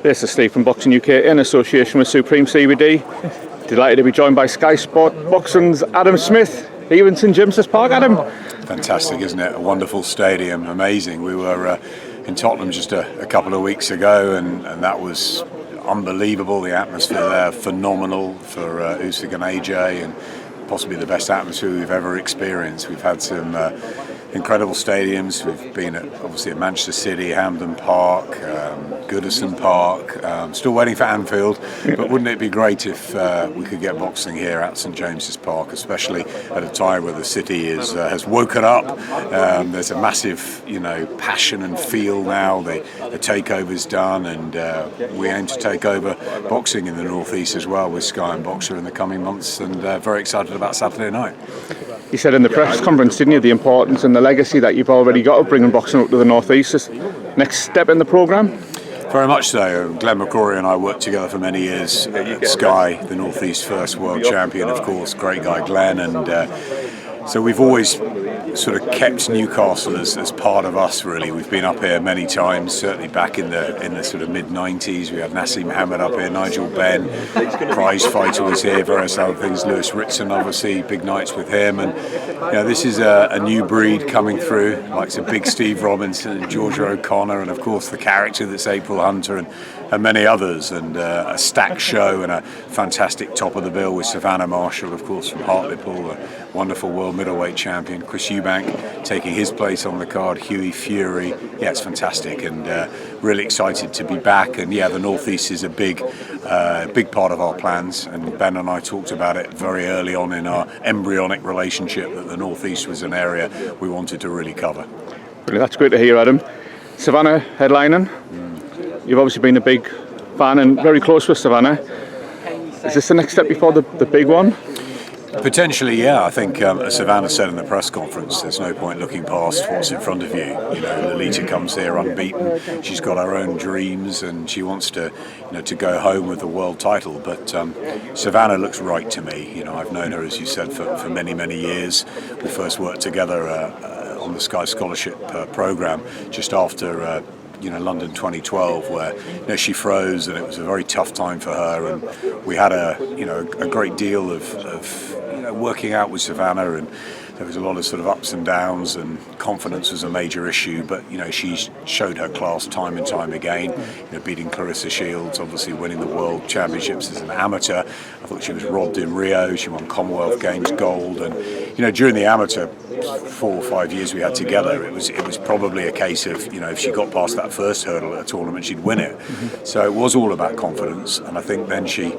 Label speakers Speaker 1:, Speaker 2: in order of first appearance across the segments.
Speaker 1: This is Steve from Boxing UK in association with Supreme CBD. Delighted to be joined by Sky Sport Boxing's Adam Smith here in St James's Park. Adam.
Speaker 2: Fantastic, isn't it? A wonderful stadium, amazing. We were in Tottenham just a couple of weeks ago, and that was unbelievable. The atmosphere there, phenomenal for Usyk and AJ, and possibly the best atmosphere we've ever experienced. We've had some incredible stadiums. We've been obviously at Manchester City, Hampden Park, Goodison Park. Still waiting for Anfield, but wouldn't it be great if we could get boxing here at St James's Park, especially at a time where the city has woken up. There's a massive, passion and feel now. The takeover's done, and we aim to take over boxing in the North East as well with Sky and Boxer in the coming months, and very excited about Saturday night.
Speaker 1: You said in the press conference, didn't you, the importance and the legacy that you've already got of bringing boxing up to the North East. Is next step in the programme?
Speaker 2: Very much so. Glenn McCrory and I worked together for many years at Sky, the North East first world champion, of course, great guy Glenn, and so we've always sort of kept Newcastle as part of us, really. We've been up here many times, certainly back in the sort of mid-90s. We had Nassim Mohammed up here, Nigel Benn, prize fighter was here, various other things, Lewis Ritson, obviously, big nights with him. And this is a new breed coming through, like some big Steve Robinson and Georgia O'Connor, and of course the character that's April Hunter, and many others, and a stacked show and a fantastic top of the bill with Savannah Marshall, of course, from Hartlepool, a wonderful world middleweight champion. Chris Eubank taking his place on the card, Hughie Fury. Yeah, it's fantastic, and really excited to be back. And the North East is a big part of our plans, and Ben and I talked about it very early on in our embryonic relationship, that the North East was an area we wanted to really cover.
Speaker 1: Really, that's great to hear, Adam. Savannah headlining. You've obviously been a big fan and very close with Savannah. Is this the next step before the big one?
Speaker 2: Potentially, yeah. I think as Savannah said in the press conference, there's no point looking past what's in front of you. Lolita comes here unbeaten. She's got her own dreams, and she wants to go home with the world title. But Savannah looks right to me. I've known her, as you said, for many, many years. We first worked together on the Sky Scholarship programme just after London 2012, where she froze, and it was a very tough time for her, and we had a great deal of working out with Savannah, and there was a lot of sort of ups and downs, and confidence was a major issue, but she showed her class time and time again, beating Clarissa Shields, obviously winning the World Championships as an amateur. I thought she was robbed in Rio. She won Commonwealth Games gold, and during the amateur 4 or 5 years we had together, it was probably a case of if she got past that first hurdle at a tournament, she'd win it. So it was all about confidence, and I think then she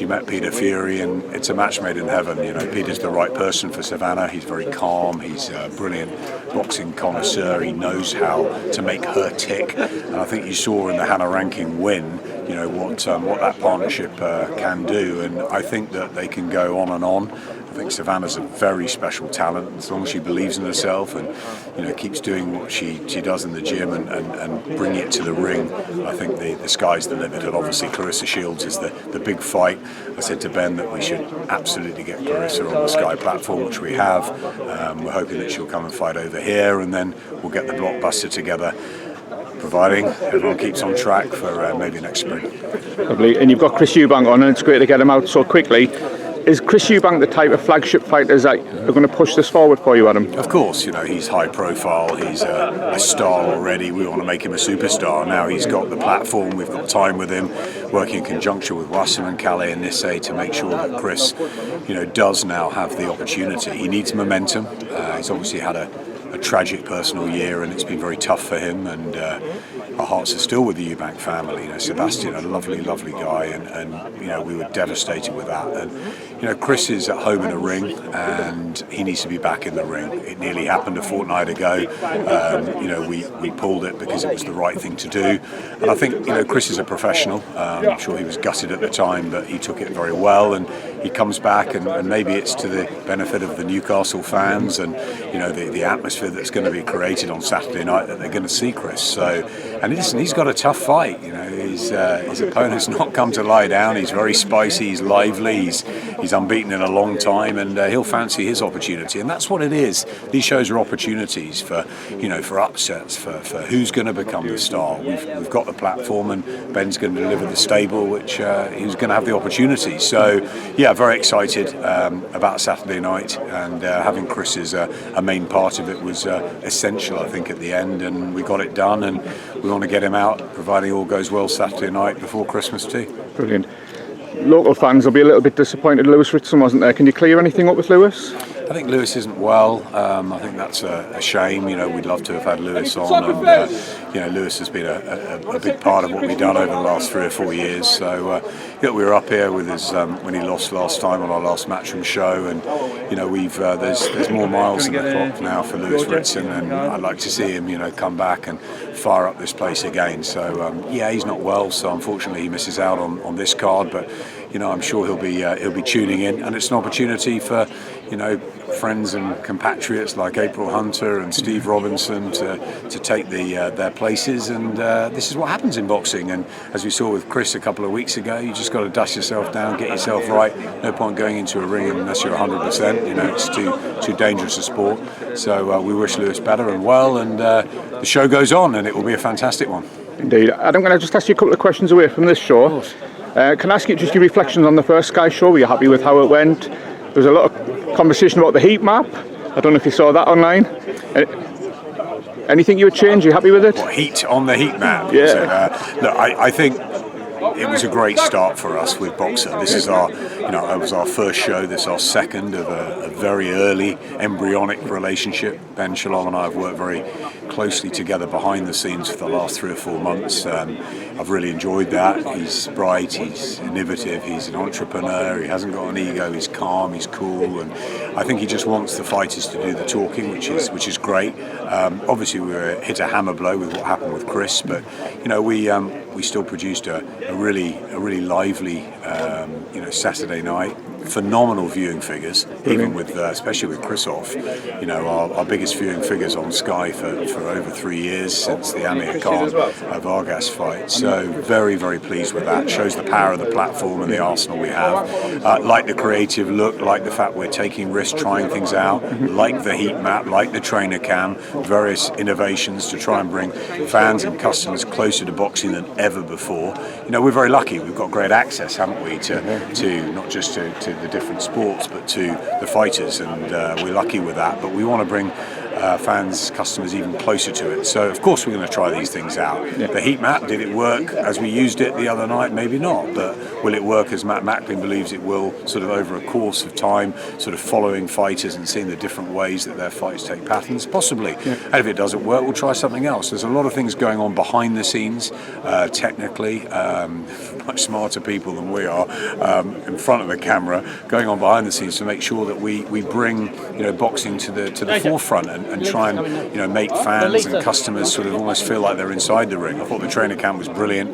Speaker 2: met Peter Fury, and it's a match made in heaven. Peter's the right person for Savannah. He's very calm. He's a brilliant boxing connoisseur. He knows how to make her tick, and I think you saw in the Hannah Ranking win what that partnership can do, and I think that they can go on and on. I think Savannah's a very special talent, as long as she believes in herself and keeps doing what she does in the gym and bringing it to the ring. I think the sky's the limit, and obviously Clarissa Shields is the big fight. I said to Ben that we should absolutely get Clarissa on the Sky platform, which we have. We're hoping that she'll come and fight over here, and then we'll get the blockbuster together, providing everyone keeps on track for maybe next spring.
Speaker 1: Lovely. And you've got Chris Eubank on, and it's great to get him out so quickly. Is Chris Eubank the type of flagship fighters that are going to push this forward for you, Adam?
Speaker 2: Of course, he's high profile, he's a star already. We want to make him a superstar. Now he's got the platform, we've got time with him, working in conjunction with Wasserman, Calais and Nisse to make sure that Chris, does now have the opportunity. He needs momentum. He's obviously had a tragic personal year, and it's been very tough for him, and our hearts are still with the Eubank family. Sebastian, a lovely guy, and we were devastated with that. And Chris is at home in a ring, and he needs to be back in the ring. It nearly happened a fortnight ago. We pulled it because it was the right thing to do, and I think Chris is a professional. I'm sure he was gutted at the time, but he took it very well, and he comes back, and maybe it's to the benefit of the Newcastle fans and the atmosphere that's going to be created on Saturday night that they're going to see Chris. So, and listen, he's got a tough fight. his opponent's not come to lie down. He's very spicy, he's lively, he's unbeaten in a long time, and he'll fancy his opportunity. And that's what it is. These shows are opportunities for, for upsets, for who's going to become the star. We've got the platform, and Ben's going to deliver the stable, which he's going to have the opportunity. So, yeah, very excited about Saturday night, and having Chris as a main part of it was essential, I think, at the end, and we got it done, and we want to get him out, providing all goes well Saturday night before Christmas too.
Speaker 1: Brilliant. Local fans will be a little bit disappointed Lewis Ritson wasn't there. Can you clear anything up with Lewis?
Speaker 2: I think Lewis isn't well. I think that's a shame. We'd love to have had Lewis on, and Lewis has been a big part of what we've done over the last 3 or 4 years. So we were up here with his when he lost last time on our last Matchroom show, and we've there's more miles in the clock now for Lewis Ritson, and I'd like to see him come back and fire up this place again. So he's not well, so unfortunately he misses out on this card, but I'm sure he'll be tuning in, and it's an opportunity for friends and compatriots like April Hunter and Steve Robinson to take their places, and this is what happens in boxing. And as we saw with Chris a couple of weeks ago, you just got to dust yourself down, get yourself right. No point going into a ring unless you're 100%. It's too dangerous a sport. So we wish Lewis better and well, and the show goes on, and it will be a fantastic one.
Speaker 1: Indeed. Adam, can I just ask you a couple of questions away from this show? Can I ask you just your reflections on the first Sky show? Were you happy with how it went? There was a lot of conversation about the heat map. I don't know if you saw that online. Anything you would change? Are you happy with it?
Speaker 2: What, heat on the heat map?
Speaker 1: Yeah.
Speaker 2: Look, I think it was a great start for us with Boxer. This is our, it was our first show. This is our second of a very early embryonic relationship. Ben Shalom and I have worked very closely together behind the scenes for the last 3 or 4 months. I've really enjoyed that. He's bright, he's innovative, he's an entrepreneur, he hasn't got an ego, he's calm, he's cool, and I think he just wants the fighters to do the talking, which is great. Obviously we were hit a hammer blow with what happened with Chris, but we still produced a really lively Saturday night. Phenomenal viewing figures, even with especially with Chris off. Our biggest viewing figures on Sky for over 3 years since the Amir Khan Vargas fight. So very, very pleased with that. Shows the power of the platform and the arsenal we have. Like the creative look, like the fact we're taking risks, trying things out, like the heat map, like the trainer cam, various innovations to try and bring fans and customers closer to boxing than ever before. We're very lucky. We've got great access, haven't we, to not just to the different sports, but to the fighters, and we're lucky with that. But we want to bring fans, customers even closer to it. So of course we're going to try these things out. Yeah. The heat map, did it work as we used it the other night? Maybe not, but will it work as Matt Macklin believes it will, sort of over a course of time, sort of following fighters and seeing the different ways that their fights take patterns? Possibly. Yeah. And if it doesn't work, we'll try something else. There's a lot of things going on behind the scenes, technically, much smarter people than we are in front of the camera, going on behind the scenes to make sure that we bring boxing to the forefront and try and make fans and customers sort of almost feel like they're inside the ring. I thought the trainer camp was brilliant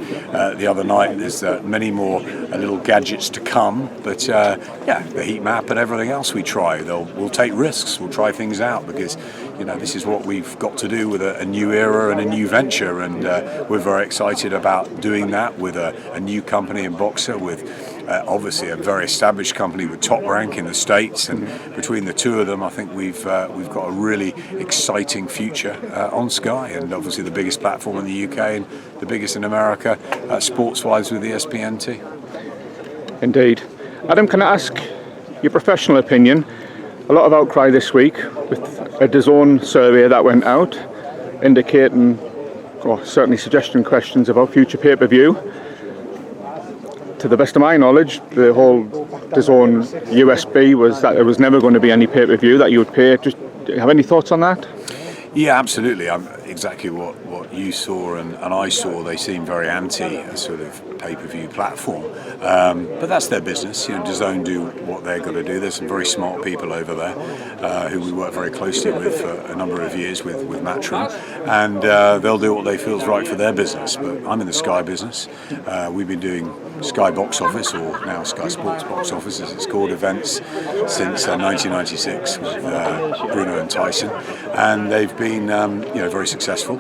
Speaker 2: the other night. There's many more little gadgets to come, but the heat map and everything else we try, we'll take risks, we'll try things out, because this is what we've got to do with a new era and a new venture, and we're very excited about doing that with a new company in Boxer, with obviously a very established company with top rank in the States, and between the two of them I think we've got a really exciting future on Sky, and obviously the biggest platform in the UK and the biggest in America sports-wise with ESPN. Indeed.
Speaker 1: Adam, can I ask your professional opinion? A lot of outcry this week with a Dazn survey that went out indicating, or certainly suggesting questions about future pay-per-view. To the best of my knowledge, the whole Dazn USB was that there was never going to be any pay-per-view that you would pay. Just have any thoughts on that?
Speaker 2: Yeah, absolutely. Exactly what you saw and I saw. They seem very anti a sort of pay-per-view platform, but that's their business. Dazn do what they're going to do. There's some very smart people over there who we work very closely with for a number of years with Matchroom, and they'll do what they feel is right for their business. But I'm in the Sky business. We've been doing Sky Box Office, or now Sky Sports Box Office as it's called, events since 1996 with Bruno and Tyson, and they've been very successful.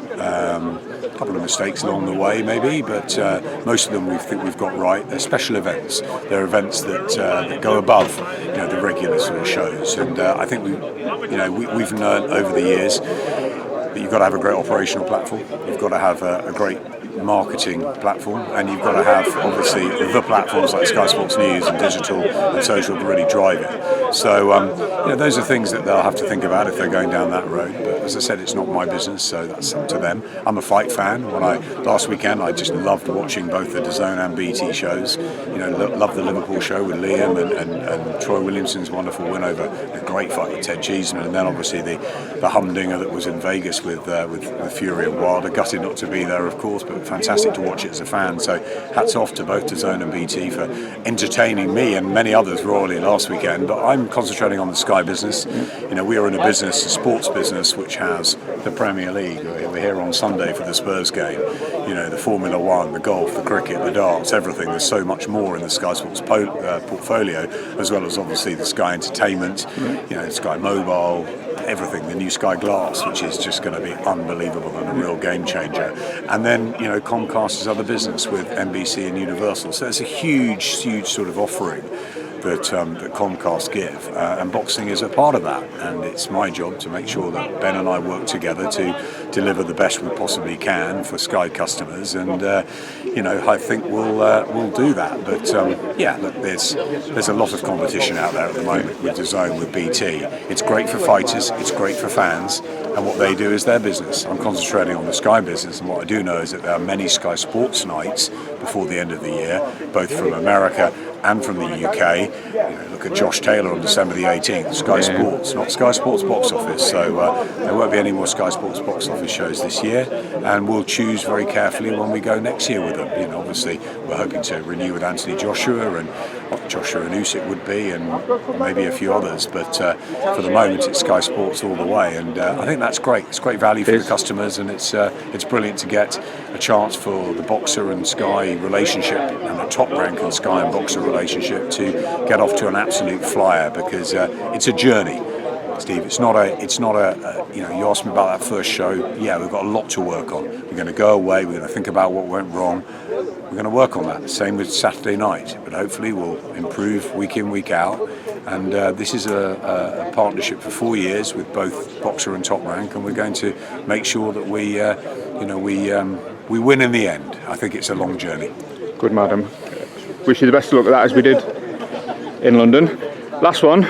Speaker 2: A couple of mistakes along the way, maybe, but most of them we think we've got right. They're special events. They're events that go above, the regular sort of shows. And I think we've learned over the years that you've got to have a great operational platform. You've got to have a great marketing platform, and you've got to have obviously the platforms like Sky Sports News and digital and social to really drive it. So those are things that they'll have to think about if they're going down that road. But as I said, it's not my business, so that's up to them. I'm a fight fan. Last weekend I just loved watching both the Dazn and BT shows. Loved the Liverpool show with Liam and Troy Williamson's wonderful win over a great fight with Ted Cheeseman, and then obviously the humdinger that was in Vegas with Fury and Wilder. Gutted not to be there, of course, but fantastic to watch it as a fan. So hats off to both Dazn and BT for entertaining me and many others royally last weekend. But I'm concentrating on the Sky business. We are in a business, a sports business, which has the Premier League. We're here on Sunday for the Spurs game. The Formula One, the golf, the cricket, the darts, everything. There's so much more in the Sky Sports portfolio, as well as obviously the Sky Entertainment, Sky Mobile, everything, the new Sky Glass, which is just going to be unbelievable and a real game changer. And then, Comcast's other business with NBC and Universal. So it's a huge sort of offering that Comcast give, and boxing is a part of that. And it's my job to make sure that Ben and I work together to deliver the best we possibly can for Sky customers. And I think we'll do that. But look, there's a lot of competition out there at the moment with DAZN, with BT. It's great for fighters, it's great for fans, and what they do is their business. I'm concentrating on the Sky business, and what I do know is that there are many Sky Sports nights before the end of the year, both from America and from the UK. Look at Josh Taylor on December the 18th, Sky Sports, not Sky Sports box office. So there won't be any more Sky Sports box office shows this year, and we'll choose very carefully when we go next year with them. Obviously we're hoping to renew with Anthony Joshua and Usyk would be, and maybe a few others. But for the moment, it's Sky Sports all the way, and I think that's great. It's great value for the customers, and it's brilliant to get a chance for the Boxer and Sky relationship, and the Top Rank and Sky and Boxer relationship, to get off to an absolute flyer, because it's a journey, Steve. It's not a you asked me about that first show. Yeah, we've got a lot to work on. We're going to go away, we're going to think about what went wrong, we're going to work on that. Same with Saturday night, but hopefully we'll improve week in, week out. And this is a partnership for 4 years with both Boxer and Top Rank, and we're going to make sure that we win in the end. I think it's a long journey.
Speaker 1: Good, madam. Wish you the best of luck with that, as we did in London. Last one,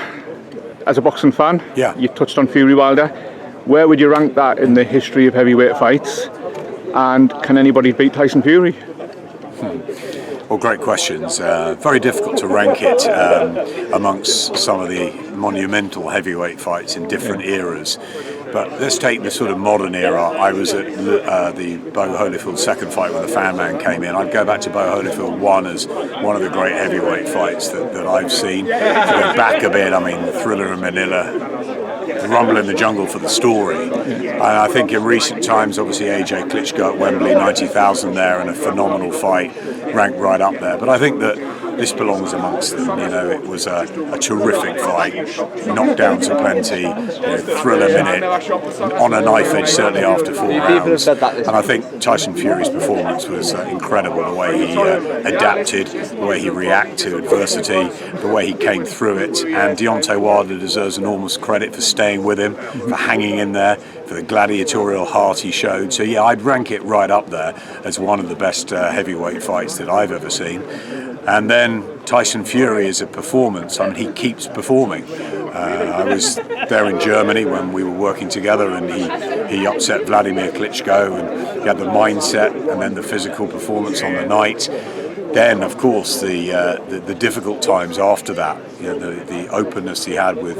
Speaker 1: as a boxing fan, you touched on Fury Wilder. Where would you rank that in the history of heavyweight fights? And can anybody beat Tyson Fury?
Speaker 2: Well, great questions. Very difficult to rank it amongst some of the monumental heavyweight fights in different eras. But let's take the sort of modern era. I was at the Bo Holyfield second fight when the Fan Man came in. I'd go back to Bo Holyfield 1 as one of the great heavyweight fights that I've seen. To go back a bit, Thriller in Manila, Rumble in the Jungle for the story. And I think in recent times, obviously AJ Klitschko at Wembley, 90,000 there, and a phenomenal fight, ranked right up there. But I think that this belongs amongst them. It was a terrific fight, knocked down to plenty, thriller minute, on a knife edge certainly after 4 rounds. And I think Tyson Fury's performance was incredible, the way he adapted, the way he reacted to adversity, the way he came through it. And Deontay Wilder deserves enormous credit for staying with him, for hanging in there, for the gladiatorial heart he showed. So yeah, I'd rank it right up there as one of the best heavyweight fights that I've ever seen. And then Tyson Fury as a performance, he keeps performing. I was there in Germany when we were working together, and he upset Vladimir Klitschko, and he had the mindset and then the physical performance on the night. Then, of course, the difficult times after that, the openness he had with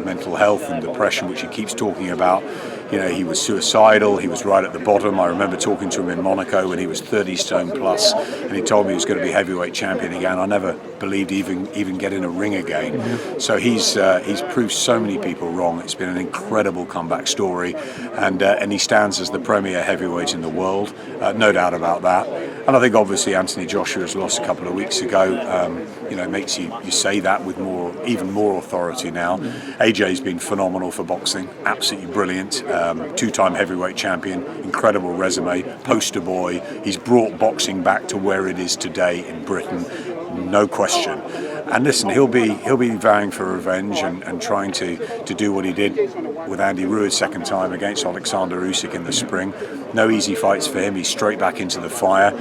Speaker 2: mental health and depression, which he keeps talking about. He was suicidal, he was right at the bottom. I remember talking to him in Monaco when he was 30 stone plus, and he told me he was going to be heavyweight champion again. I never believed even get in a ring again. Mm-hmm. So he's proved so many people wrong. It's been an incredible comeback story, and he stands as the premier heavyweight in the world, no doubt about that. And I think obviously Anthony Joshua's lost a couple of weeks ago, makes you say that with even more authority now. AJ's been phenomenal for boxing, absolutely brilliant. two-time heavyweight champion, incredible resume, poster boy. He's brought boxing back to where it is today in Britain, no question. And listen, he'll be vowing for revenge and trying to do what he did with Andy Ruiz second time against Alexander Usyk in the spring. No easy fights for him. He's straight back into the fire.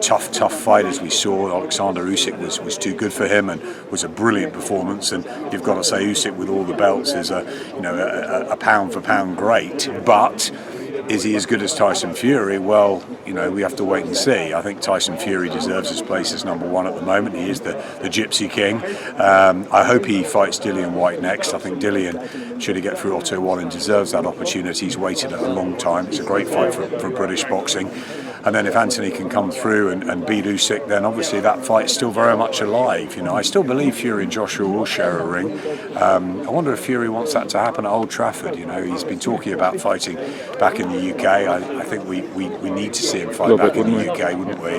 Speaker 2: Tough fight, as we saw. Alexander Usyk was too good for him and was a brilliant performance. And you've got to say Usyk, with all the belts, is a pound for pound great. But is he as good as Tyson Fury? Well, we have to wait and see. I think Tyson Fury deserves his place as number one at the moment. He is the Gypsy King. I hope he fights Dillian White next. I think Dillian, should he get through Otto Wallin, deserves that opportunity. He's waited a long time. It's a great fight for British boxing. And then if Anthony can come through and beat Usyk, then obviously that fight's still very much alive. I still believe Fury and Joshua will share a ring. I wonder if Fury wants that to happen at Old Trafford. He's been talking about fighting back in the UK. I think we need to see him fight back in the UK, wouldn't we?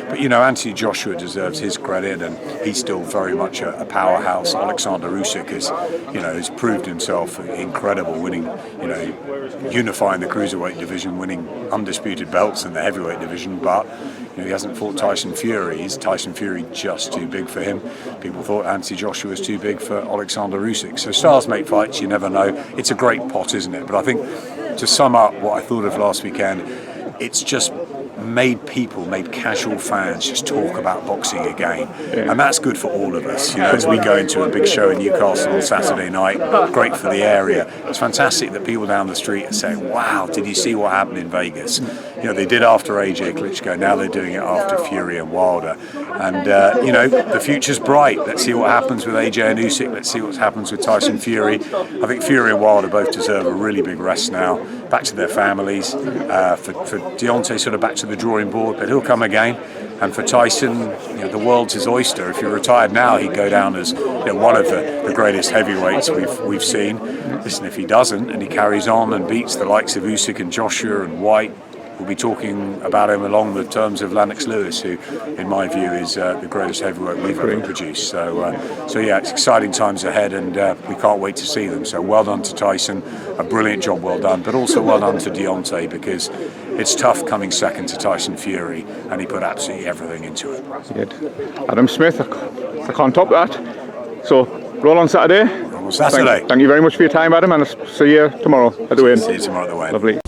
Speaker 2: But Anthony Joshua deserves his credit, and he's still very much a powerhouse. Alexander Usyk has proved himself incredible, winning, unifying the cruiserweight division, winning undisputed belts in the heavyweight division, but he hasn't fought Tyson Fury. Is Tyson Fury just too big for him? People thought Anthony Joshua was too big for Alexander Usyk. So stars make fights, you never know. It's a great pot, isn't it? But I think, to sum up what I thought of last weekend, it's just made casual fans just talk about boxing again, and that's good for all of us. As we go into a big show in Newcastle on Saturday night, great for the area. It's fantastic that people down the street are saying, "Wow, did you see what happened in Vegas?" They did after AJ Klitschko. Now they're doing it after Fury and Wilder, and the future's bright. Let's see what happens with AJ and Usyk. Let's see what happens with Tyson Fury. I think Fury and Wilder both deserve a really big rest now, back to their families. For Deontay, sort of back to the drawing board, but he'll come again. And for Tyson, the world's his oyster. If he retired now, he'd go down as one of the greatest heavyweights we've seen. Listen, if he doesn't and he carries on and beats the likes of Usyk and Joshua and White, we'll be talking about him along the terms of Lennox Lewis, who, in my view, is the greatest heavyweight we've ever produced. So yeah, it's exciting times ahead, and we can't wait to see them. So well done to Tyson, a brilliant job well done, but also well done to Deontay, because it's tough coming second to Tyson Fury, and he put absolutely everything into it.
Speaker 1: Adam Smith, I can't top that. So roll on Saturday.
Speaker 2: Roll on Saturday.
Speaker 1: Thank you very much for your time, Adam, and I'll see you tomorrow at the weigh-in.
Speaker 2: See you tomorrow at the weigh-in.
Speaker 1: Lovely.